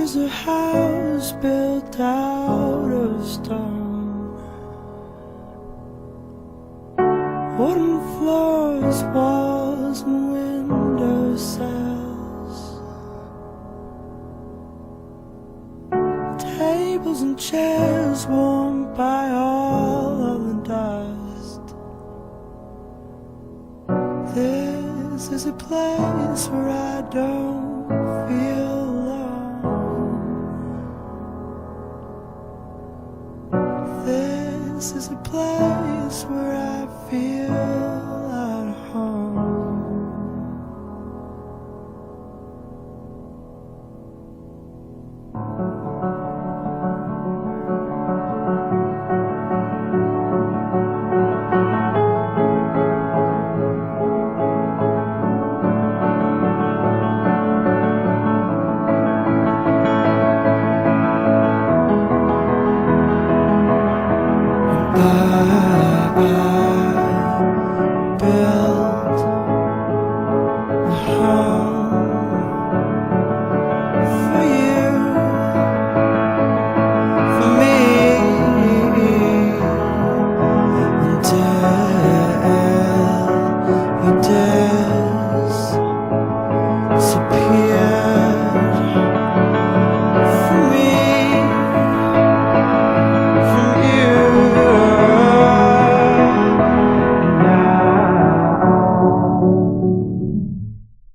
is a house built out of stone, wooden floors, walls and window sills, tables and chairs warmed by all of the dust. This is a place where I don't feel alone. This is a place where I feel